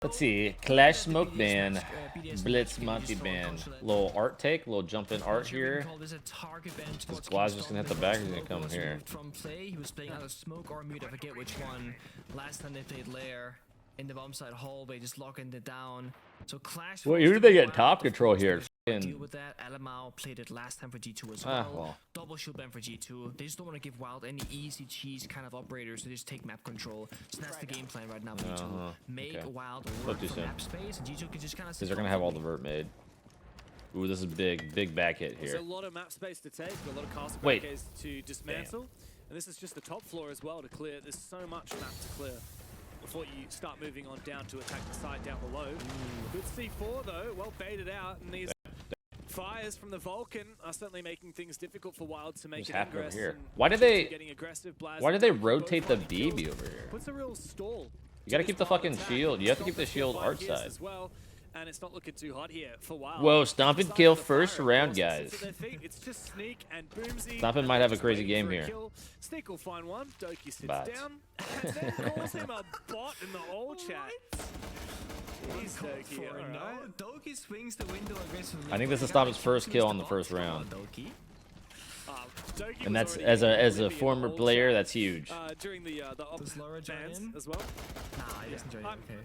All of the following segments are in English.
Let's see. Clash Smoke Ban. Blitz Monty Ban. Little art take. Little jump in art here. This Glaz just gonna hit the back. He's gonna come here. From play, he was playing either Smoke or Mute. I forget which one. Last time they played Lair in the bomb side hallway, just locking it down. So Clash. Well, who did they get top control here? Deal with that. Alamau played it last time for G2 as well. Double shield ban for G2. They just don't want to give Wild any easy cheese kind of operators. They just take map control. So that's the game plan right now for G2. Make Wild work for map space, and G2 can just kind of. Because they're gonna have all the vert made. Ooh, this is big back hit here. There's a lot of map space to take, a lot of castle barricades to dismantle, and this is just the top floor as well to clear. There's so much map to clear before you start moving on down to attack the side down below. Good C4 though, well baited out, and these fires from the Vulcan are certainly making things difficult for Wild to make an ingress. Here. Why did they rotate the BB over here? Puts a real stall. You gotta keep the fucking shield. You have to keep the shield art side. As well. And it's not looking too hot here for Wild. Whoa, Stompn kill first round, guys. It's just Sneak and Boomsy. Stompn might have a crazy game here. Sneak will find one. Doty sits down and then calls him a bot in the old chat. He's Doty. Doty swings the window aggressively. I think this is Stompn's first kill on the first round. And that's as a former player, that's huge. During the bans as well. Nah, he doesn't join. Okay.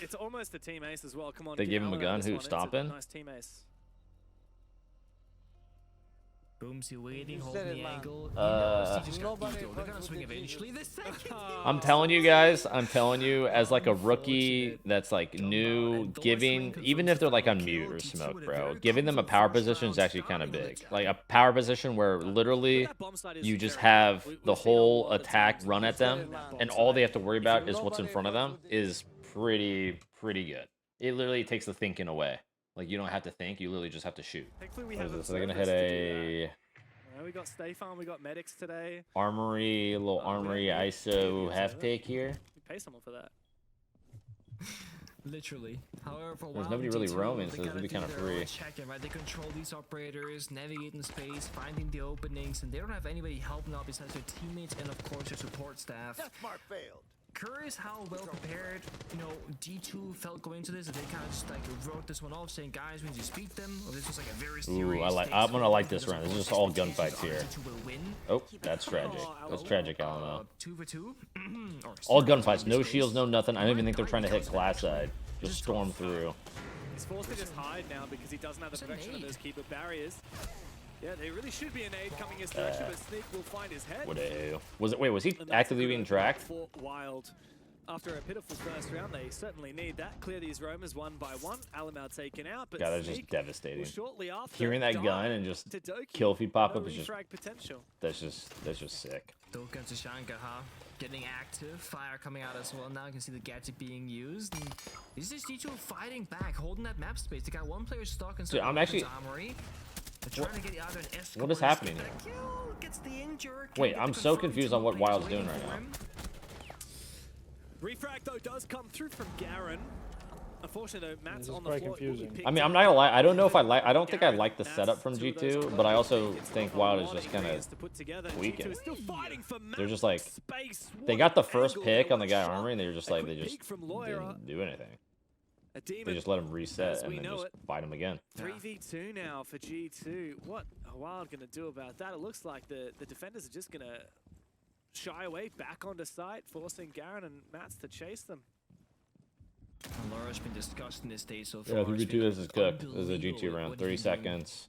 It's almost a team ace as well. Come on. They gave him a gun. Who? Stompn? Nice team ace. Boomsy waiting, holding the angle. They're gonna swing eventually. I'm telling you guys, as like a rookie that's like new, giving, even if they're like on mute or smoke, bro, giving them a power position is actually kind of big. Like a power position where literally you just have the whole attack run at them, and all they have to worry about is what's in front of them is pretty good. It literally takes the thinking away. Like you don't have to think, you literally just have to shoot. So they're gonna hit a we got Stay Farm, we got medics today. Armory, a little armory ISO half take here. You pay someone for that. Literally. However, for there's nobody really roaming, so this would be kind of free. Checking, right? They control these operators, navigating space, finding the openings, and they don't have anybody helping out besides their teammates and of course their support staff. That mark failed. Curious how well prepared, G2 felt going into this. If they kind of just like wrote this one off, saying, "Guys, we need to speak them," or this was like a very serious. I'm gonna like this round. This is just all gunfights here. Oh, that's tragic. That's tragic, Alamo. 2 for 2. All gunfights, no shields, no nothing. I don't even think they're trying to hit glass side. Just storm through. He's forced to just hide now because he doesn't have the protection of those keeper barriers. Yeah, they really should be an aid coming his direction, but Sneak will find his head. Was he actively being tracked? For Wild. After a pitiful first round, they certainly need that. Clear these roamers one by one. Alamau taken out, but God, that's just devastating. Shortly after, hearing that gun and just kill feed pop up is just potential. That's just sick. Dokan to Shanka, getting active, fire coming out as well. Now you can see the gadget being used. And this is G2 fighting back, holding that map space. They got one player stuck inside the armory. What is happening here? Wait, I'm so confused on what Wild's doing right now. Refrag though does come through from Garen. Unfortunately, though, Matt's on the floor. I mean, I'm not gonna lie. I don't know if I don't think I like the setup from G2, but I also think Wild is just kind of weakened. They're just like, they got the first pick on the guy armory, and they just didn't do anything. They just let him reset and then just fight him again. 3v2 now for G2. What are Wild going to do about that? It looks like the defenders are just going to shy away back onto site, forcing Garen and Mats to chase them. Laura's been discussed in this day so far. Yeah, 3v2, this is cooked. This is a G2 round. 30 seconds.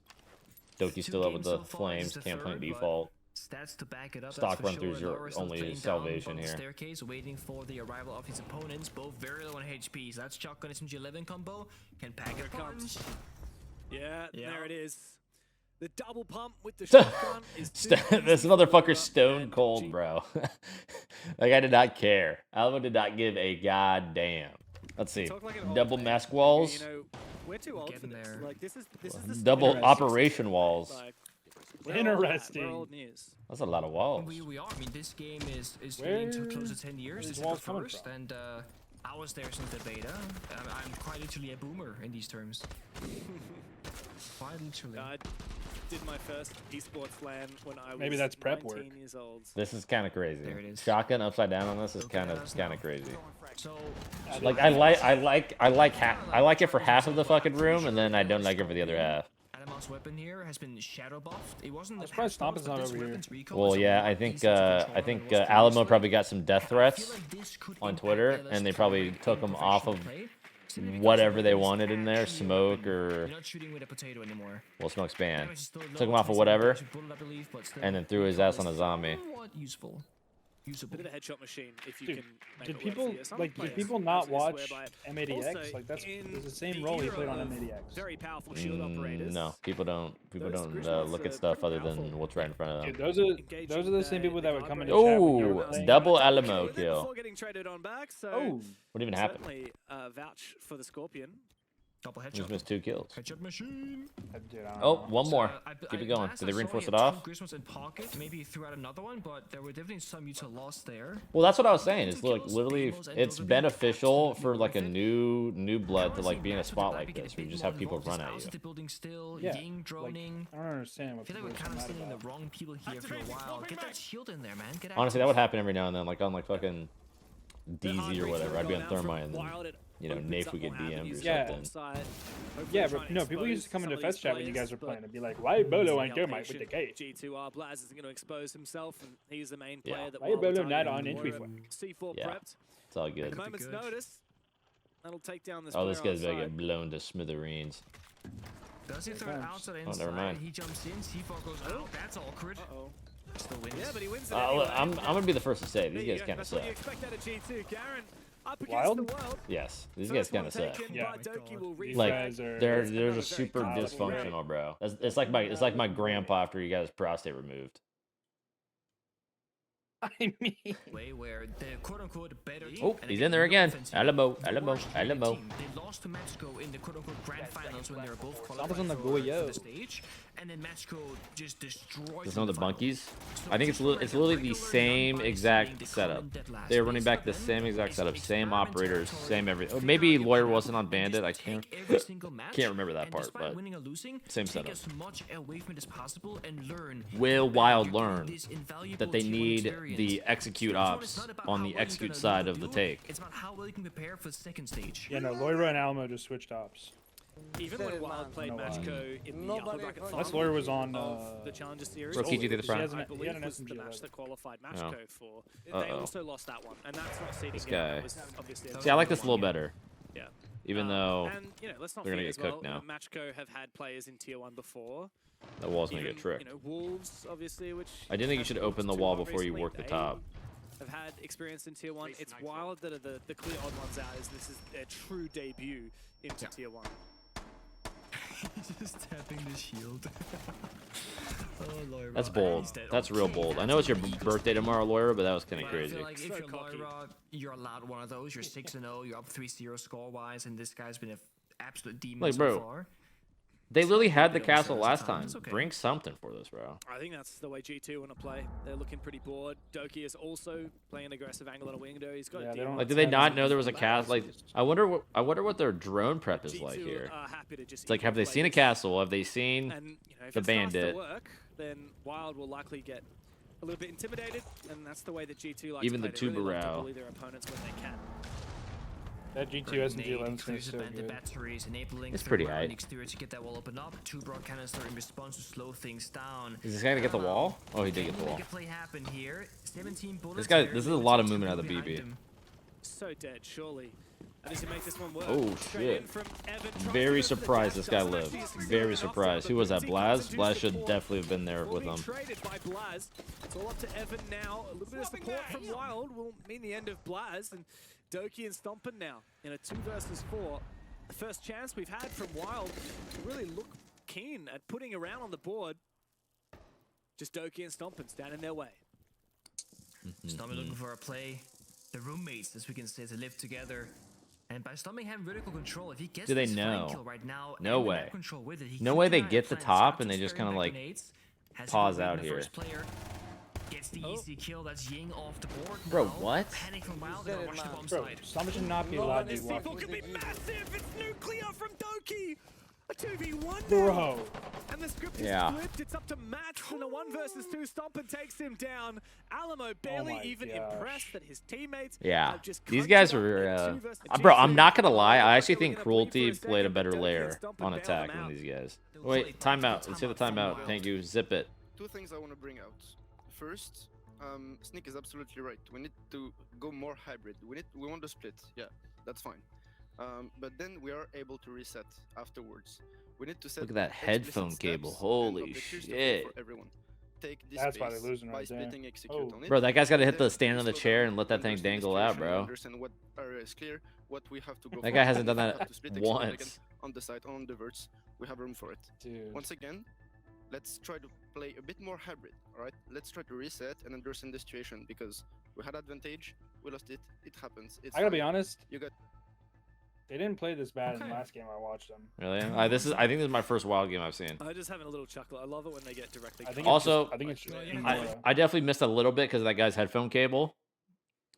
Doty still up with the flames. Can't play default. Stats to back it up. Stock run through is your only salvation here. Staircase, waiting for the arrival of his opponents, both very low on HP. So that's shotgun SMG11 combo. Can pack a punch. Yeah, there it is. The double pump with the shotgun is this motherfucker's stone cold, bro. Like I did not care. Alamo did not give a goddamn. Let's see. Double mask walls. We're too old for this. Like this is the double operation walls. Interesting. That's a lot of walls. We are. I mean, this game is getting too close to 10 years. This is the first, and I was there since the beta. I'm quite literally a boomer in these terms. Quite literally. I did my first esports LAN when I was Maybe that's prep 19 work. years old. This is kind of crazy. There it is. Shotgun upside down on this is kind of crazy. So Like I like it for half of the fucking room, and then I don't like it for the other half. Adamant's weapon here has been shadow buffed. It wasn't the surprised patch Stompn's buff, but not this over here. weapon's recall Well, is a yeah, lot I think easier to control than it was Alamo previously. probably got some death I threats feel like this could on impact Twitter, LS and they quite probably a bit took in them off of professional play. Simply because whatever the they weapon's wanted in there, actually a smoke weapon. or You're not shooting with a potato anymore. well, smoke span. Damage is still low, Took him off of 27 whatever, damage with bullet, I believe, but still, and then threw his recall ass on is a zombie. somewhat useful. Usable. Bit of a headshot machine if you Dude, can make did it work people for you. Some like? players Did people not absolutely watch swear by it. M80X? Also, Like that's in it's the same the role he era played on of M80X. Very powerful shield operators. No, people don't Those look at Grishmots stuff are other pretty than powerful. what's right in front of Dude, them. those are the same people that would come into chat when you were Oh, playing. double Alamo Then kill. before getting traded on back, so Oh, What even happened? certainly vouch for the Scorpion. Double Just headshot. missed 2 kills. Headshot machine. dude, I don't Oh, know. one more. So, Keep it going. last Did they I saw, reinforce he it had off? two Grishmots in pocket. Maybe he threw out another one, but there were definitely some Utah lost there. Well, that's what I was saying. It's like literally, it's beneficial for like a new blood to like be in a spot like this, where you just have people run at you. The building still, Yeah, Ying droning. I don't understand I what feel like people we're are kind of so mad sending the about. wrong people here for a while. Get that shield in there, man. Get Honestly, that active. would happen every now and then, like on like fucking DZ or whatever. I'd be on Thermite and then, you know, Nafe would get DM'd or Yeah. something. Yeah, but no, people used to come into Fest chat when you guys were playing and be like, "Why Beaulo on Thermite with the gate? G2R Blaz isn't going to expose himself, and he's the main player Yeah. that Why will Beaulo target not on the entry Warrior. flag?" C4 Yeah. prepped. It's all At good. a moment's good. notice, that'll take down this Oh, this player guy's gonna outside. get blown to smithereens. Does he throw it outside Oh, inside? never mind. He jumps in. C4 goes out. That's awkward. Uh-oh. Still wins. Yeah, but he wins it I'm anyway. gonna be the first to say There these you guys go. kind of That's what suck. you expect out of G2. Garen up against Wild? the world. Yes, these guys First kind one of suck. taken, Yeah. but Doty will These Like guys are- they're That's they're another just very super powerful dysfunctional, bro. It's like my grandpa after he got his prostate removed. I mean, Way where the quote-unquote better team. Oh, and he's in there again. offensive, Alamo, the Alamo, worst player Alamo. team. They lost to Mexico in the quote-unquote grand finals when they were both Stompn's qualified on the for Goyo. the stage, and then Mexico just destroyed There's them no in the finals. bunkies. So I think it's just like literally a the regular same non-biased exact league, they setup. come in dead last. They're running back the Stompn same exact is setup, same experiment operators, territory. same everything. Figure Maybe out your Lawyer weapon wasn't on and Bandit. I just can't take every single match, can't remember that and part, despite but winning or losing, same take setup. as much away from it as possible and learn. Will Better Wild get learn this invaluable that they T1 need experience. the execute Stage one ops is not about on how the well you're execute gonna side know of the do, take. It's about how well you can prepare for the second stage. yeah, no, Loira and Alamo just switched ops. Even when Wild played I don't know Matchco in the upper bracket Unless final Lawyer was on, of the Challenger Series, Rookie to the which front. I He had believe an was the SMG match 11. that qualified Oh. Matchco for. They Uh-oh. also lost that one, and that's not seeding This in. guy. That was obviously a See, I like this a tough little one. better, Yeah. even though And, you know, let's not they're gonna forget get as cooked well, now. Matchco have had players in Tier 1 before. that wall's gonna Even, get tricked. You know, Wolves, obviously, which I didn't think you should hasn't open the lost wall too hard before you recently. work the They top. have had experience in Tier 1. It's Wild that are the clear odd ones out, as this is their true debut into Tier 1. Just tapping the shield. Oh, Lawyer. That's bold. That's real bold. I know it's your birthday tomorrow, Lawyer, but that was kind of I crazy. feel like if So you're cocky. Lyra, you're allowed one of those. You're 6-0, you're up 3-0 score-wise, and this guy's been an absolute demon Like, so bro, far. They literally had the They don't castle serve last the time, time. it's okay. Bring something for this, bro. I think that's the way G2 want to play. They're looking pretty bored. Doty is also playing an aggressive angle on a window. He's got Yeah, a they deal. don't- Like, did they not know there was a castle? Like, I wonder what their drone prep is G2 like here. are happy to just It's like, have they seen a castle? Have they seen? And you know, if the it starts bandit? to work, then Wild will likely get a little bit intimidated, and that's the way that G2 likes Even to the play. They really like to Tubarão. bully their opponents when they can. That G2 SMG 11 is clears so the bandit good. batteries, enabling It's pretty Thermite on aight. the exterior to get that wall opened up. Two broad canister in response to slow things down. Is this guy gonna get the wall? Oh, he did get the Can wall. make a play happen here. 17 bullets. This guy- very this is a limited lot of to movement out of the behind BB. him. So dead, surely. And does he make this one work? Oh, Straight shit. in from Evan, tries to Very go for the surprised dash, this guy doesn't lived. actually succeed Very enough, surprised. but Who was that? he Blaz? doesn't Blaz do should support. definitely have been there Will with be him. traded by Blaz. It's all up to Evan now. A little bit of support from Wild will mean the end of Blaz, and Doty and Stompn now in a 2 versus 4. The first chance we've had from Wild to really look keen at putting around on the board. Just Doty and Stompn stand in their way. Stompn looking for a play. The roommates, as we can say, to live together. And by Stompn having vertical control, if he gets Do they this flank know? kill right now, No and the way. map control with it, he No can way they deny get the plans. top Not and they just sparing kinda, back like, grenades. Has pause to go out in the here. first player. Gets the Oh. easy kill. That's Ying off the board. Bro, now. what? Panic from Wild. They'll rush the bomb Bro, side. Stompn should not be allowed to This walk. people could be massive. It's nuclear from Doty. A 2v1 Bro. And the script is flipped. It's up to Matt in a 1 versus 2. Stompn takes him down. Alamo barely even impressed that his teammates have just these guys are bro, I'm not gonna lie, I actually think Cruelty played a better layer on attack than these guys. Wait, timeout. Let's hit the timeout. Thank you. Zip it. Two things I want to bring out. First, Sneak is absolutely right. We need to go more hybrid. We want to split. Yeah, that's fine. But then we are able to reset afterwards. We need to set. Look at that headphone cable. Holy shit. For everyone. Take this That's why they're losing right there. Oh. Bro, that guy's got to hit the stand on the chair and let that thing dangle out, bro. Understand what area is clear, what we have to go. That guy hasn't done that once. On the side, on the verts, we have room for it. Dude. Once again, let's try to play a bit more hybrid. All right, let's try to reset and understand the situation because we had advantage, we lost it. It happens. It's I gotta be honest. You got. They didn't play this bad in the last game I watched them. Really? I think this is my first wild game I've seen. I'm just having a little chuckle. I love it when they get directly. I think it's I definitely missed a little bit because of that guy's headphone cable,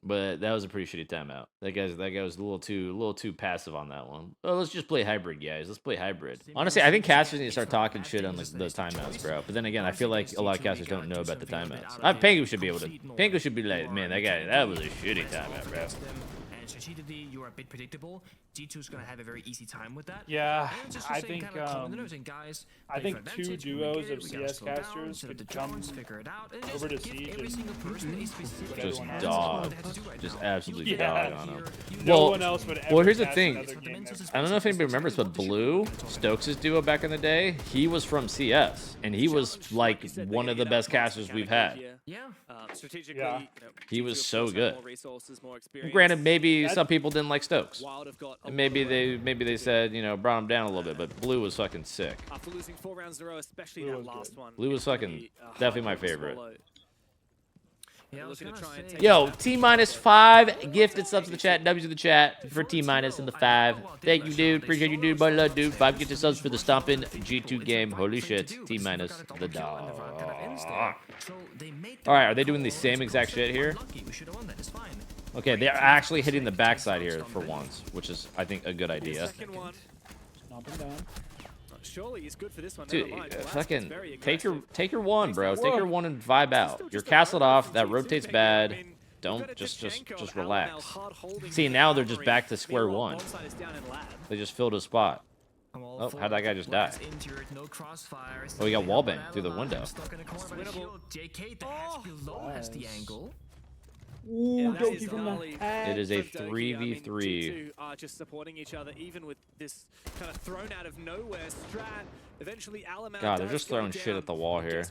but that was a pretty shitty timeout. That guy was a little too passive on that one. Oh, let's just play hybrid, guys. Let's play hybrid. Honestly, I think casters need to start talking shit on the timeouts, bro. But then again, I feel like a lot of casters don't know about the timeouts. Pengu should be able to. Pengu should be like, man, that was a shitty timeout, bro. Strategically, you are a bit predictable. G2 is going to have a very easy time with that. Yeah, I think two duos of CS casters could come over to Siege and just dog, just absolutely dog on him. No one else would ever. Well, here's the thing. I don't know if anybody remembers, but Blue, Stokes' duo back in the day, he was from CS, and he was like one of the best casters we've had. Strategically, he was so good. Granted, maybe some people didn't like Stokes, and maybe they said, you know, brought him down a little bit. But Blue was fucking sick. After losing 4 rounds in a row, especially that last one. Blue was fucking definitely my favorite. Yeah, Yo, T-5 gifted subs to the chat. W's to the chat for T- in the 5. Thank you, dude. Appreciate you, dude. But love, dude. 5 gifted subs for the Stompn G2 game. Holy shit. T- the dog. Alright, are they doing the same exact shit here? Okay, they're actually hitting the backside here for once, which is, I think, a good idea. Surely he's good for this one. Dude, fucking take your one, bro. Take your one and vibe out. You're castled off. That rotates bad. Don't just relax. See, now they're just back to square one. They just filled a spot. Oh, how'd that guy just die? Oh, he got wallbanged through the window. Ooh, Doty from the it is a 3v3. Just supporting each other, even with this kind of thrown out of nowhere strat. Eventually, Alamount God, they're just throwing shit at the wall here.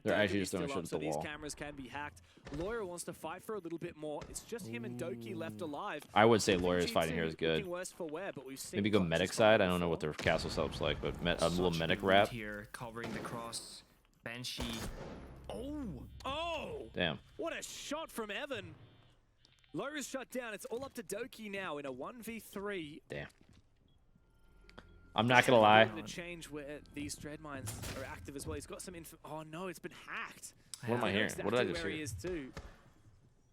They're actually just throwing shit at the wall. These cameras can be hacked. Lawyer wants to fight for a little bit more. It's just him and Doty left alive. I would say Lawyer's fighting here is good. Maybe go medic side. I don't know what their castle setup's like, but a little medic wrap. Here, covering the cross. Banshee. Oh! Damn. What a shot from Evan. Lawyer's shut down. It's all up to Doty now in a 1v3. Damn. I'm not gonna lie. To change where these dread mines are active as well. He's got some info. Oh no, it's been hacked. What am I hearing? What did I just hear? He is too.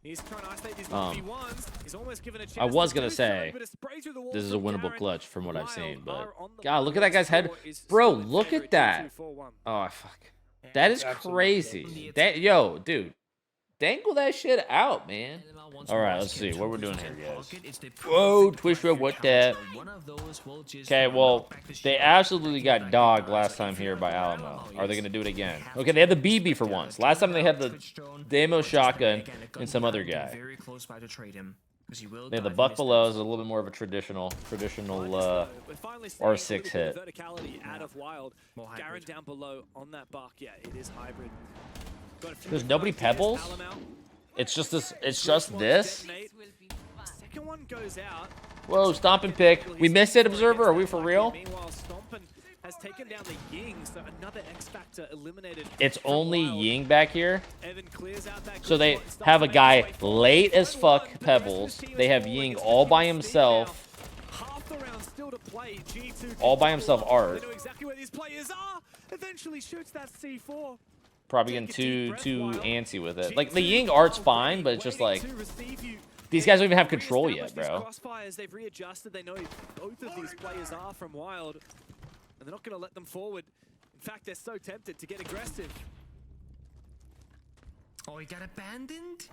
He's trying to isolate these 1v1s. He's almost given a chance. I was gonna say this is a winnable clutch from what I've seen, but God, look at that guy's head, bro. Look at that. Oh fuck. That is crazy. That dude, dangle that shit out, man. All right, let's see what we're doing here, guys. Whoa, Twitch Red, what that? Okay, well, they absolutely got dogged last time here by Alamo. Are they gonna do it again? Okay, they had the BB for once. Last time they had the Demo shotgun and some other guy. They had the buck below is a little bit more of a traditional R6 hit. Down below on that buck. Yeah, it is hybrid. There's nobody pebbles. It's just this. It's just this. Second one goes out. Whoa, Stompn pick. We missed it, Observer. Are we for real? Meanwhile, Stompn has taken down the Ying, so another X Factor eliminated. It's only Ying back here. Evan clears out that so they have a guy late as fuck pebbles. They have Ying all by himself. Half the round still to play. G2 all by himself. Art. They know exactly where these players are. Eventually shoots that C4. Probably getting too antsy with it. Like the Ying art's fine, but it's just like these guys don't even have control yet, bro. Crossfires, they've readjusted. They know both of these players are from Wild. and they're not going to let them forward. In fact, they're so tempted to get aggressive. Oh, he got abandoned?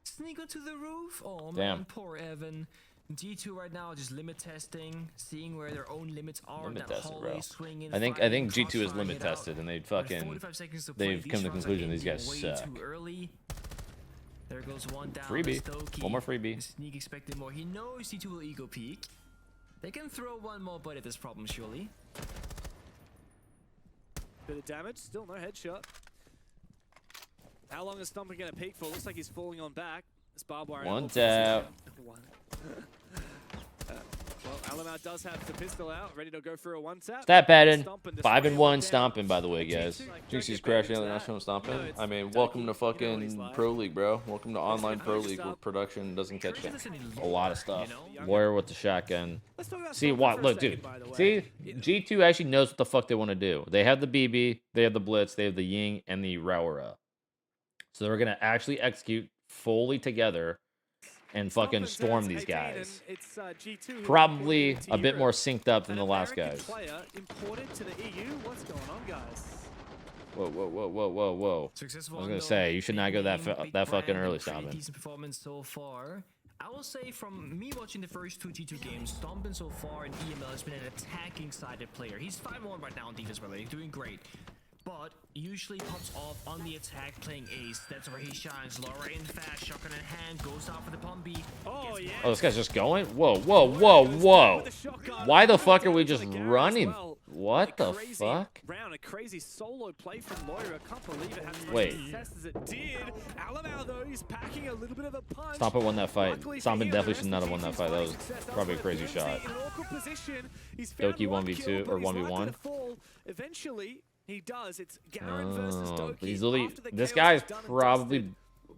Sneak onto the roof? Oh, Damn. man, poor Evan. G2 right now just limit testing, seeing where their own limits are. Limit that tested, hallway bro. swinging, I think fighting, G2 is crossfiring limit it out. tested, and With they've 45 seconds to play, come to these the shots are conclusion these ending guys way suck. too early. There goes one down. Freebie. Doty. One more freebie. Sneak expected more. He knows G2 will ego peek. They can throw one more bite at this problem, surely. Bit of damage, still no headshot. How long is Stompn going to peek for? Looks like he's falling on back. This barbed wire. One tap. Well, Alamau does have the pistol out, ready to go for a one tap. Stat pattern. Stompn 5-1 Stompn, by the way, guys. Like, GC's don't get crashing back on the into national that. Stompn. No, it's I mean, Doty. welcome to You know what he's fucking like. Pro League, bro. Welcome to online I Pro just League where stop. production doesn't catch you. There's any A lot of lore, stuff. you know? Warrior with the shotgun. Let's talk about See Stompn what? for a Look, second, dude. by the way. See, G2 actually knows what the fuck they want to do. They have the BB, they have the Blitz, they have the Ying, and the Raura. So they're gonna actually execute fully together and fucking Stompn storm says, these "Hey, Caden, guys. it's, G2 who Probably imported to a bit Europe. more synced up than An the last American guys. player imported to the EU? What's going on, guys? Whoa, whoa, whoa, whoa, whoa, whoa. Successful I was gonna undo, say, you should not go that big that brand, fucking early, pretty Stompn. decent performance so far. I will say from me watching the first two G2 games, Stompn so far in EML has been an attacking sided player. He's 5-1 right now on defense, by the way, doing great. But usually pops off on the attack playing ace. That's where he shines. Laura in fast, shotgun in hand, goes out for the pump B. Oh, yeah. Oh, this guy's just going? Whoa, whoa, whoa, whoa. Why the fuck are we just running? What the fuck? Round, a crazy solo play from Lawyer. I can't believe it had as much Wait. success as it did. Alamau, though, he's packing a little bit of a punch. Stompn won that fight. Luckily for Stompn him, the definitely rest should not have of won that GC's fight. That was finding success probably a elsewhere. crazy Boomsy shot. in an awkward position. He's found Doty one 1v2 kill, but or he's likely 1v1. to fall. Eventually, he does. It's Garen versus Oh, Doty. he's literally. After the This chaos guy's is done and probably dusted,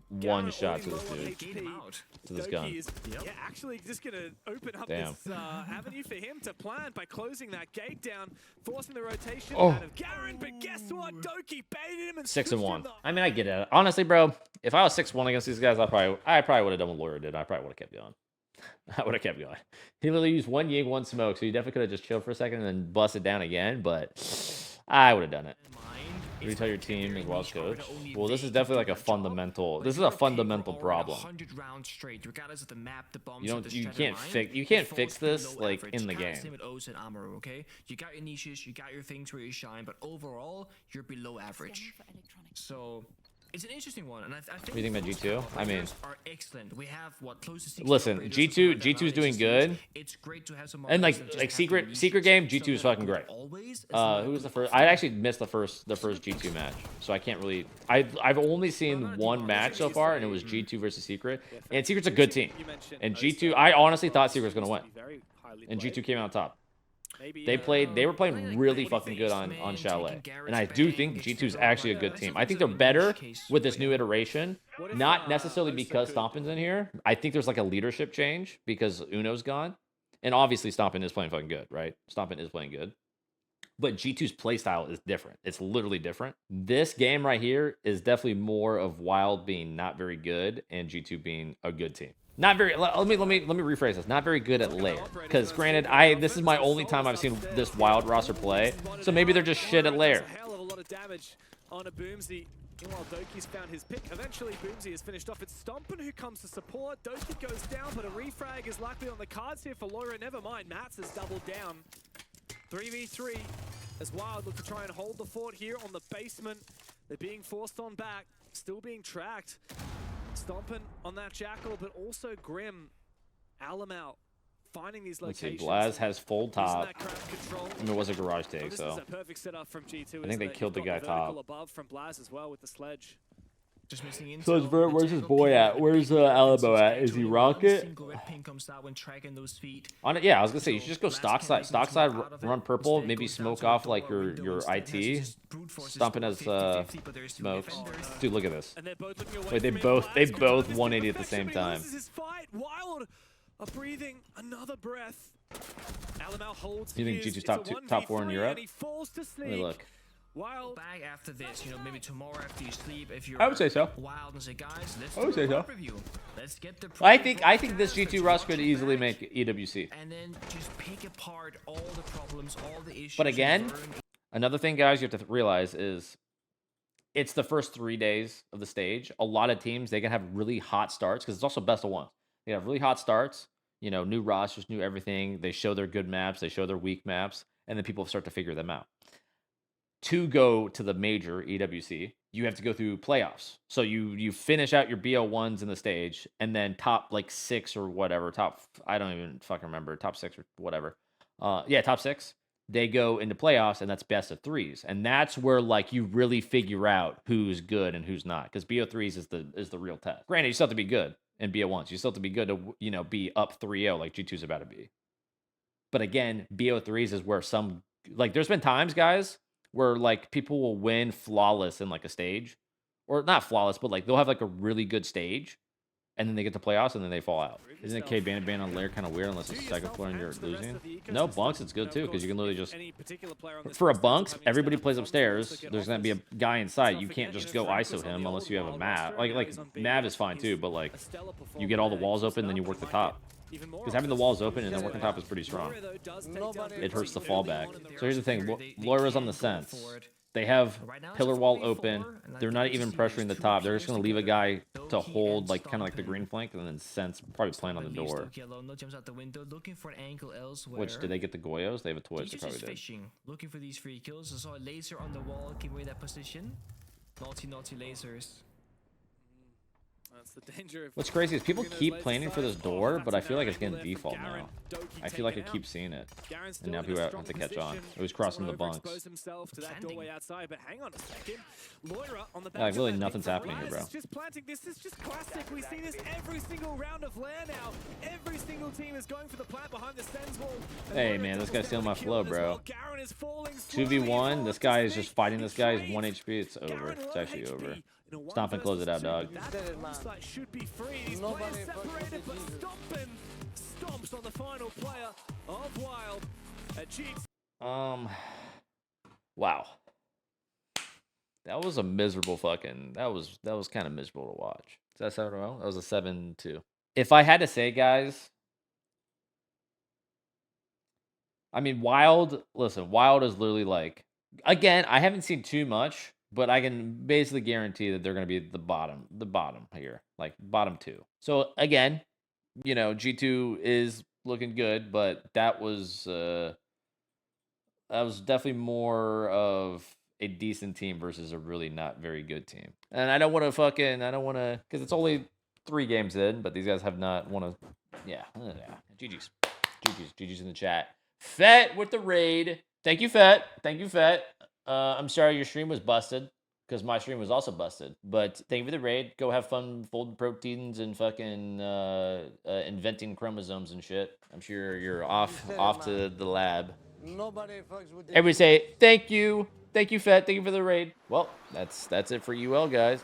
one Garen shot to already this low on dude. Get him out. To this Doty gun. is, yeah, actually just going to open up Damn. this avenue for him to plant by closing that gate down, forcing the rotation Oh. out of Garen. But guess what? Doty baited him and 6-1. I mean, I get it. Honestly, bro, if I was 6-1 against these guys, I probably would have done what Lawyer did. I probably would have kept going. I would have kept going. He literally used one Ying, one smoke, so he definitely could have just chilled for a second and then busted down again. But I would have done it. Retell your team as well as coach. Well, this is definitely like a fundamental. This is a fundamental problem. 100 rounds straight, regardless of the map, the bombs, You can't fix this like in the game. Same with O's and Amaru, okay? You got your niches, you got your things where you shine, but overall, you're below average. So it's an interesting one, and I think. What do you think about G2? I mean, are excellent. We have what close to 60 listen, operators G2 is doing good. It's great to have some And operators that just like have secret niches, game, so G2 is that fucking they're great. always Who was the first? I actually missed the first G2 match, so I can't really. I've only seen one match so far, and it was G2 versus Secret. And Secret's a good team. And G2, I honestly thought Secret was gonna win, and G2 came out top. They were playing really fucking good on Chalet, and I do think G2 is actually a good team. I think they're better with this new iteration, not necessarily because Stompn's in here. I think there's like a leadership change because Uno's gone, and obviously Stompn is playing fucking good, right? Stompn is playing good, but G2's playstyle is different. It's literally different. This game right here is definitely more of Wild being not very good and G2 being a good team. Not very. Let me rephrase this. Not very good at lair. Because granted, this is my only time I've seen this Wild roster play. So maybe they're just shit at lair. A hell of a lot of damage on a Boomsy. Meanwhile, Doki's found his pick. Eventually, Boomsy is finished off. It's Stompn who comes to support. Doki goes down, but a refrag is likely on the cards here for Laura. Never mind, Mats has doubled down. 3v3 as Wild look to try and hold the fort here on the basement. They're being forced on back, still being tracked. Stompn on that Jackal, but also Grim. Alamau finding these Let's see. locations. Blaz has full Using top. that crowd control. I mean, it was a garage take, This so is a perfect setup from G2. I think they killed the guy top. Above from Blaz as well with the sledge. Just missing intel. So where's his boy at? Where's Alamo at? Is he Rocket? Single red ping comes out when tracking those feet. On it, yeah, I was gonna say you should just go stock side, run purple, maybe smoke off like your IT. Stompn as smokes. Dude, look at this. And they're both looking away Wait, they from him. both Blaz 180 at the perfection, same but he time. loses his fight. Wild are breathing another breath. Alamau holds. You think his. G2's It's top a two, top 4 in 1v3, Europe? and he falls to Let me sneak. look. Wild back after this, you know, maybe tomorrow after you sleep, if you're I would say so. Wild and say, guys, let's I would do a say so. rep review. Let's get the I think this G2 Rush could easily make EWC. and then just pick apart all the problems, all the issues. But again, another thing, guys, you have to realize is it's the first 3 days of the stage. A lot of teams, they can have really hot starts because it's also best of one. They have really hot starts, you know, new rosters, new everything. They show their good maps, they show their weak maps, and then people start to figure them out. To go to the major EWC, you have to go through playoffs. So you finish out your BO1s in the stage, and then top like 6 or whatever, I don't even fucking remember, top 6 or whatever. Yeah, top 6. They go into playoffs, and that's best of 3s, and that's where like you really figure out who's good and who's not, because BO3s is the real test. Granted, you still have to be good in BO1s. You still have to be good to, you know, be up 3-0 like G2's about to be. But again, BO3s is where some, like, there's been times, guys, where like people will win flawless in like a stage, or not flawless, but like they'll have like a really good stage, and then they get to playoffs and then they fall out. Isn't it K ban on layer kind of weird unless it's second floor and you're losing? No, bunks, it's good too, because you can literally just, for a bunks, everybody plays upstairs. There's gonna be a guy inside. You can't just go ISO him unless you have a map. Like Mav is fine too, but like you get all the walls open, then you work the top. Because having the walls open and then working top is pretty strong. It hurts the fallback. So here's the thing. Moira's on the Sens. They have pillar wall open. They're not even pressuring the top. They're just going to leave a guy to hold like kind of like the green flank, and then Sens probably plan on the door. Which, did they get the Goyos? They have a Twitch. They probably did. Looking for these free kills. I saw a laser on the wall, giving away that position. Naughty lasers. That's the danger of, what's crazy is people keep planning for this door, but I feel like it's getting default now. I feel like I keep seeing it, and now people have to catch on. It was crossing the bunks. Like, really nothing's happening here, bro. This is just classic. We see this every single round of Lair now. Every single team is going for the plant behind the Sens wall. Hey man, this guy's stealing my flow, bro. 2v1, this guy is just fighting this guy. He's 1 HP. It's over. It's actually over. Stompn, close it out, dog. Should be free. These players separated, but Stompn stomps on the final player of Wild. Wow. That was a miserable fucking. That was kind of miserable to watch. Is that 7-0? That was a 7-2. If I had to say, guys, I mean, Wild. Listen, Wild is literally like. Again, I haven't seen too much. But I can basically guarantee that they're going to be the bottom here, like bottom 2. So again, you know, G2 is looking good, but that was definitely more of a decent team versus a really not very good team. And I don't want to, because it's only 3 games in, but these guys have not won a, yeah. GG's in the chat. Fet with the raid. Thank you, Fet. I'm sorry your stream was busted, because my stream was also busted. But thank you for the raid. Go have fun folding proteins and fucking inventing chromosomes and shit. I'm sure you're off to the lab. Everybody say thank you, Fet. Thank you for the raid. Well, that's it for UL, guys.